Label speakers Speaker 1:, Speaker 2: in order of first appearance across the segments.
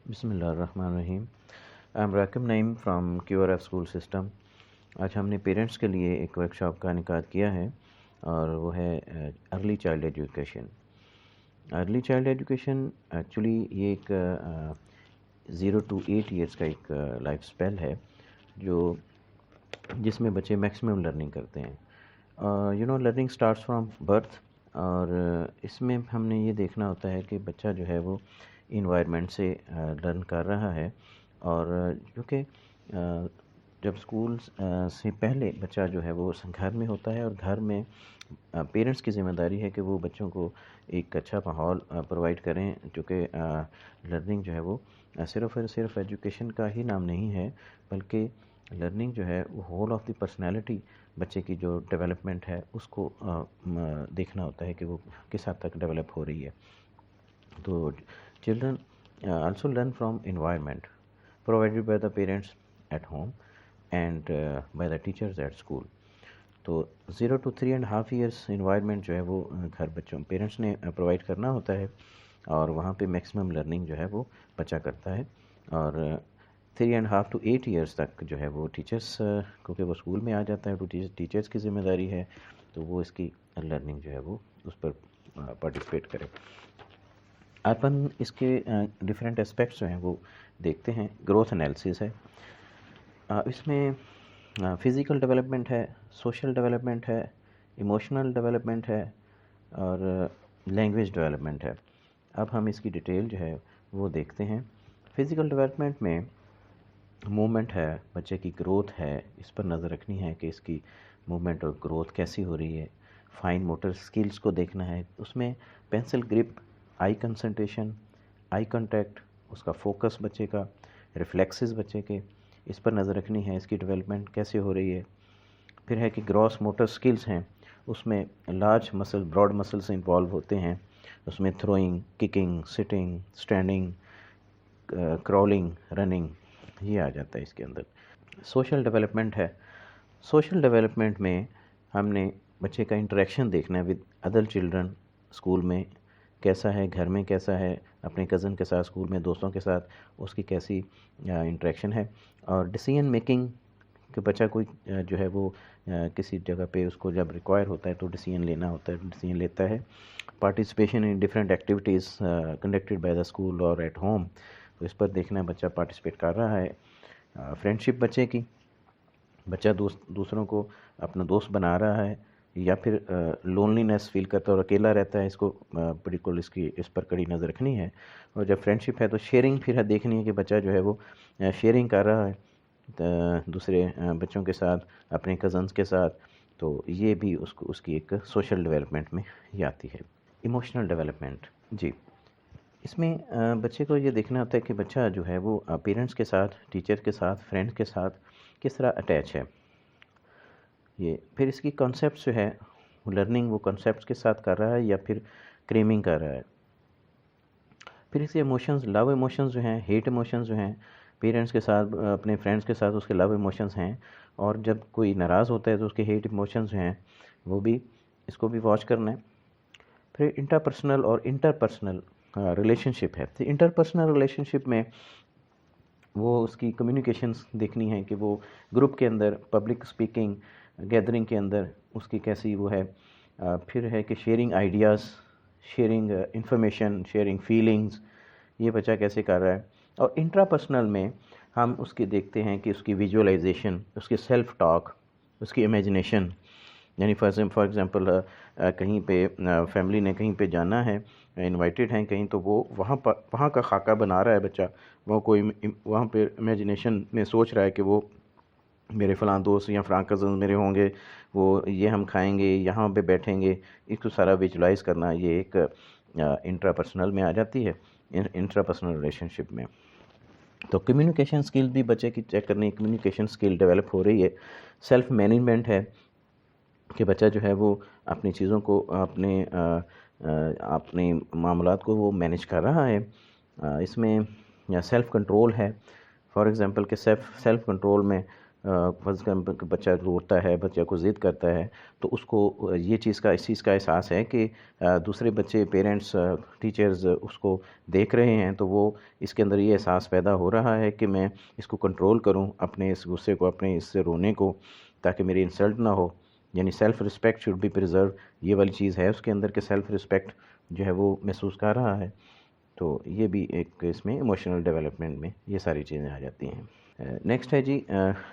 Speaker 1: بسم اللہ الرحمن الرحیم. I am Rakib Naeem from Q R F school system. آج ہم نے پیرنٹس کے لیے ایک ورکشاپ کا انعقاد کیا ہے اور وہ ہے early child education. Early child education actually یہ ایک 0 to 8 ایئرس کا ایک لائف اسپیل ہے جس میں بچے میکسیمم لرننگ کرتے ہیں. لرننگ اسٹارٹس فرام برتھ، اور اس میں ہم نے یہ دیکھنا ہوتا ہے کہ بچہ جو ہے وہ انوائرمنٹ سے لرن کر رہا ہے. اور کیونکہ جب اسکول سے پہلے بچہ جو ہے وہ گھر میں ہوتا ہے، اور گھر میں پیرنٹس کی ذمہ داری ہے کہ وہ بچوں کو ایک اچھا ماحول پرووائڈ کریں، کیونکہ لرننگ جو ہے وہ صرف اور صرف ایجوکیشن کا ہی نام نہیں ہے، بلکہ لرننگ جو ہے وہ ہول آف دی پرسنالٹی، بچے کی جو ڈیولپمنٹ ہے اس کو دیکھنا ہوتا ہے کہ وہ کس حد تک ڈیولپ ہو رہی ہے. تو children also learn from environment provided by the parents at home and by the teachers at school. تو 0 to 3.5 years انوائرمنٹ جو ہے وہ گھر بچوں پیرنٹس نے پرووائڈ کرنا ہوتا ہے، اور وہاں پہ میکسیمم لرننگ جو ہے وہ بچہ کرتا ہے. اور 3.5 to 8 years تک جو ہے وہ ٹیچرس، کیونکہ وہ اسکول میں آ جاتا ہے تو ٹیچرس کی ذمہ داری ہے، تو وہ اس کی لرننگ جو ہے وہ اس پر پارٹیسپیٹ کرے. اپن اس کے ڈفرینٹ اسپیکٹس جو ہیں وہ دیکھتے ہیں. گروتھ انالیسس ہے، اس میں فزیکل ڈیولپمنٹ ہے، سوشل ڈیولپمنٹ ہے، ایموشنل ڈیولپمنٹ ہے، اور لینگویج ڈیولپمنٹ ہے. اب ہم اس کی ڈیٹیل جو ہے وہ دیکھتے ہیں. فزیکل ڈیولپمنٹ میں موومنٹ ہے، بچے کی گروتھ ہے، اس پر نظر رکھنی ہے کہ اس کی موومنٹ اور گروتھ کیسی ہو رہی ہے. فائن موٹر سکلز کو دیکھنا ہے، اس میں پینسل گرپ، آئی کنسنٹریشن، آئی کانٹیکٹ، اس کا فوکس بچے کا، ریفلیکسز بچے کے، اس پر نظر رکھنی ہے، اس کی ڈیولپمنٹ کیسے ہو رہی ہے. پھر ہے کہ گراس موٹر سکلز ہیں، اس میں لارج مسل، براڈ مسلس انوالو ہوتے ہیں، اس میں throwing, kicking, sitting, standing, crawling, running, یہ آ جاتا ہے اس کے اندر. سوشل ڈیولپمنٹ ہے. سوشل ڈیولپمنٹ میں ہم نے بچے کا انٹریکشن دیکھنا ہے ود ادر چلڈرن. اسکول میں کیسا ہے، گھر میں کیسا ہے، اپنے کزن کے ساتھ، اسکول میں دوستوں کے ساتھ اس کی کیسی انٹریکشن ہے. اور ڈیسیژن میکنگ، کہ بچہ کوئی جو ہے وہ کسی جگہ پہ اس کو جب ریکوائر ہوتا ہے تو ڈیسیژن لینا ہوتا ہے، ڈیسیژن لیتا ہے. Participation in different activities conducted by the school اور ایٹ ہوم، تو اس پر دیکھنا ہے بچہ پارٹیسپیٹ کر رہا ہے. فرینڈشپ بچے کی، بچہ دوسروں کو اپنا دوست بنا رہا ہے یا پھر لونلینس فیل کرتا ہے اور اکیلا رہتا ہے، اس کو بالکل اس پر کڑی نظر رکھنی ہے. اور جب فرینڈشپ ہے تو شیئرنگ پھر دیکھنی ہے کہ بچہ جو ہے وہ شیئرنگ کر رہا ہے دوسرے بچوں کے ساتھ، اپنے کزنس کے ساتھ، تو یہ بھی اس کی ایک سوشل ڈیولپمنٹ میں ہی آتی ہے. ایموشنل ڈیولپمنٹ، جی، اس میں بچے کو یہ دیکھنا ہوتا ہے کہ بچہ جو ہے وہ پیرنٹس کے ساتھ، ٹیچر کے ساتھ، فرینڈ کے ساتھ کس طرح اٹیچ ہے. یہ پھر اس کی کانسیپٹس جو ہے لرننگ وہ کانسیپٹس کے ساتھ کر رہا ہے یا پھر کریمنگ کر رہا ہے. پھر اس کے ایموشنز، لو ایموشنز جو ہیں، ہیٹ ایموشنز جو ہیں، پیرنٹس کے ساتھ، اپنے فرینڈس کے ساتھ اس کے لو ایموشنز ہیں، اور جب کوئی ناراض ہوتا ہے تو اس کے ہیٹ ایموشنز جو ہیں وہ بھی اس کو بھی واچ کرنا ہے. پھر انٹرپرسنل اور انٹرپرسنل ریلیشن شپ ہے. تو انٹرپرسنل ریلیشن شپ میں وہ اس کی کمیونیکیشنز دیکھنی ہے کہ وہ گروپ کے اندر، پبلک اسپیکنگ، گیدرنگ کے اندر اس کی کیسی وہ ہے. پھر ہے کہ sharing ideas, sharing information, sharing feelings, یہ بچہ کیسے کر رہا ہے. اور انٹراپرسنل میں ہم اس کی دیکھتے ہیں کہ اس کی ویژولائزیشن، اس کی سیلف ٹاک، اس کی امیجنیشن. یعنی فار ایگزامپل کہیں پہ فیملی نے کہیں پہ جانا ہے، انوائٹیڈ ہیں کہیں، تو وہ وہاں کا خاکہ بنا رہا ہے بچہ، وہ کوئی وہاں پہ امیجنیشن میں سوچ رہا ہے کہ وہ میرے فلاں دوست یا فلاں کزن میرے ہوں گے، وہ یہ ہم کھائیں گے، یہاں پہ بیٹھیں گے، اس کو سارا ویژولائز کرنا، یہ ایک انٹرا پرسنل میں آ جاتی ہے، انٹرا پرسنل ریلیشن شپ میں. تو کمیونیکیشن سکل بھی بچے کی چیک کرنی ہے، کمیونیکیشن سکل ڈیولپ ہو رہی ہے. سیلف مینجمنٹ ہے کہ بچہ جو ہے وہ اپنی چیزوں کو، اپنے معاملات کو وہ مینیج کر رہا ہے. اس میں سیلف کنٹرول ہے. فار ایگزامپل کہ سیلف کنٹرول میں فرض کر بچہ روتا ہے، بچہ کو ضد کرتا ہے، تو اس کو یہ چیز کا اس چیز کا احساس ہے کہ دوسرے بچے، پیرنٹس، ٹیچرز اس کو دیکھ رہے ہیں، تو وہ اس کے اندر یہ احساس پیدا ہو رہا ہے کہ میں اس کو کنٹرول کروں، اپنے اس غصے کو، اپنے اس سے رونے کو، تاکہ میری انسلٹ نہ ہو. یعنی self respect should be preserve, یہ والی چیز ہے اس کے اندر کہ سیلف رسپیکٹ جو ہے وہ محسوس کر رہا ہے. تو یہ بھی ایک اس میں ایموشنل ڈیولپمنٹ میں یہ ساری چیزیں آ جاتی ہیں. نیکسٹ ہے جی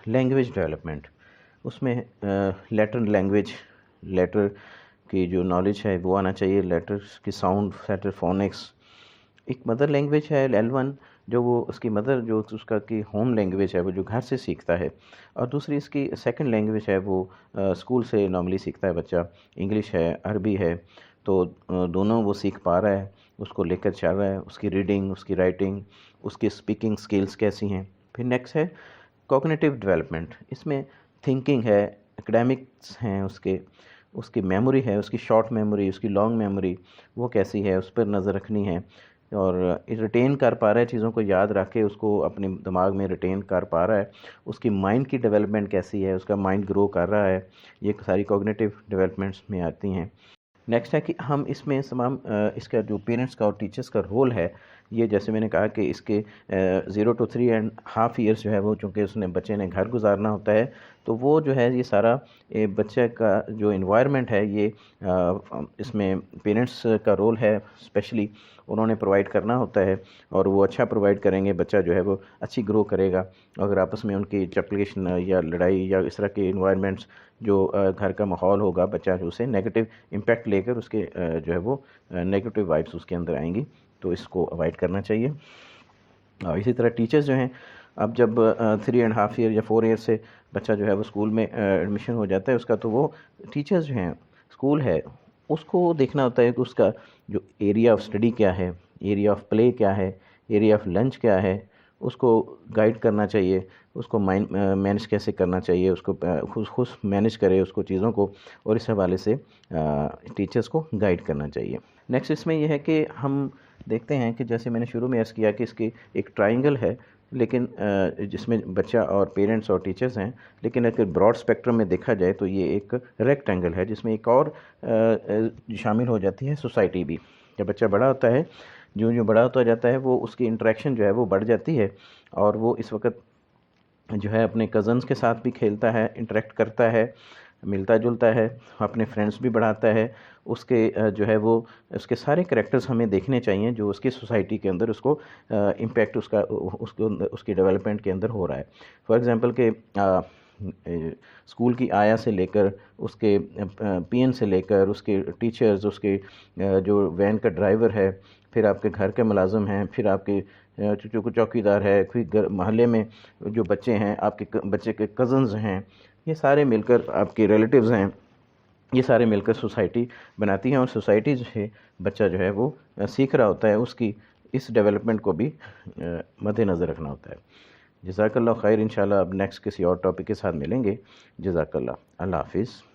Speaker 1: لینگویج ڈیولپمنٹ. اس میں لیٹر لینگویج، لیٹر کی جو نالج ہے وہ آنا چاہیے، لیٹرس کی ساؤنڈ، لیٹر فونکس. ایک مدر لینگویج ہے L1 جو وہ اس کی مدر جو اس کا کی ہوم لینگویج ہے وہ جو گھر سے سیکھتا ہے، اور دوسری اس کی سیکنڈ لینگویج ہے وہ اسکول سے نارملی سیکھتا ہے بچہ، انگلش ہے، عربی ہے. تو دونوں وہ سیکھ پا رہا ہے، اس کو لے کر چل رہا ہے. اس کی ریڈنگ، اس کی رائٹنگ، اس کی اسپیکنگ سکلز کیسی ہیں. پھر نیکسٹ ہے کوگنیٹیو ڈیولپمنٹ. اس میں تھنکنگ ہے، اکیڈیمکس ہیں، اس کی میموری ہے، اس کی شارٹ میموری، اس کی لانگ میموری وہ کیسی ہے، اس پر نظر رکھنی ہے. اور ریٹین کر پا رہا ہے چیزوں کو، یاد رکھ کے اس کو اپنے دماغ میں ریٹین کر پا رہا ہے. اس کی مائنڈ کی ڈیولپمنٹ کیسی ہے، اس کا مائنڈ گرو کر رہا ہے. یہ ساری کوگنیٹیو ڈیولپمنٹس میں آتی ہیں. نیکسٹ ہے کہ ہم اس میں تمام اس کا جو پیرنٹس کا اور ٹیچرس کا رول ہے، یہ جیسے میں نے کہا کہ اس کے 0 to 3.5 ایئرس جو ہے وہ چونکہ اس نے بچے نے گھر گزارنا ہوتا ہے، تو وہ جو ہے یہ سارا بچے کا جو انوائرمنٹ ہے یہ اس میں پیرنٹس کا رول ہے. اسپیشلی انہوں نے پرووائڈ کرنا ہوتا ہے، اور وہ اچھا پرووائڈ کریں گے، بچہ جو ہے وہ اچھی گرو کرے گا. اگر آپس میں ان کی چپلیشن یا لڑائی یا اس طرح کے انوائرمنٹس جو گھر کا ماحول ہوگا، بچہ جو اسے نیگیٹو امپیکٹ لے کر اس کے جو ہے وہ نیگیٹو وائبس اس کے اندر آئیں گی، تو اس کو اوائڈ کرنا چاہیے. اور اسی طرح ٹیچرز جو ہیں، اب جب 3.5 ایئر یا 4 ایئر سے بچہ جو ہے وہ اسکول میں ایڈمیشن ہو جاتا ہے اس کا، تو وہ ٹیچرز جو ہیں، اسکول ہے، اس کو دیکھنا ہوتا ہے کہ اس کا جو ایریا آف اسٹڈی کیا ہے، ایریا آف پلے کیا ہے، ایریا آف لنچ کیا ہے، اس کو گائیڈ کرنا چاہیے. اس کو مینج کیسے کرنا چاہیے، اس کو خود مینج کرے اس کو چیزوں کو، اور اس حوالے سے ٹیچرز کو گائیڈ کرنا چاہیے. نیکسٹ اس میں یہ ہے کہ ہم دیکھتے ہیں کہ جیسے میں نے شروع میں عرض کیا کہ اس کی ایک ٹرائنگل ہے، لیکن جس میں بچہ اور پیرنٹس اور ٹیچرز ہیں، لیکن اگر براڈ اسپیکٹرم میں دیکھا جائے تو یہ ایک ریکٹینگل ہے جس میں ایک اور شامل ہو جاتی ہے سوسائٹی بھی. جب بچہ بڑا ہوتا ہے، جو بڑا ہوتا جاتا ہے، وہ اس کی انٹریکشن جو ہے وہ بڑھ جاتی ہے، اور وہ اس وقت جو ہے اپنے کزنز کے ساتھ بھی کھیلتا ہے، انٹریکٹ کرتا ہے، ملتا جلتا ہے، اپنے فرینڈز بھی بڑھاتا ہے. اس کے جو ہے وہ اس کے سارے کریکٹرز ہمیں دیکھنے چاہیے جو اس کی سوسائٹی کے اندر اس کو امپیکٹ اس کی ڈیولپمنٹ کے اندر ہو رہا ہے. فار ایگزامپل کہ اسکول کی آیا سے لے کر، اس کے پی این سے لے کر، اس کے ٹیچرز، اس کے جو وین کا ڈرائیور ہے، پھر آپ کے گھر کے ملازم ہیں، پھر آپ کے چوکیدار ہے، پھر محلے میں جو بچے ہیں، آپ کے بچے کے کزنز ہیں، یہ سارے مل کر آپ کے ریلیٹیوز ہیں، یہ سارے مل کر سوسائٹی بناتی ہیں. اور سوسائٹی جو ہے بچہ جو ہے وہ سیکھ رہا ہوتا ہے، اس کی اس ڈیولپمنٹ کو بھی مد نظر رکھنا ہوتا ہے. جزاک اللہ خیر. انشاءاللہ اب نیکسٹ کسی اور ٹاپک کے ساتھ ملیں گے. جزاک اللہ. اللہ حافظ.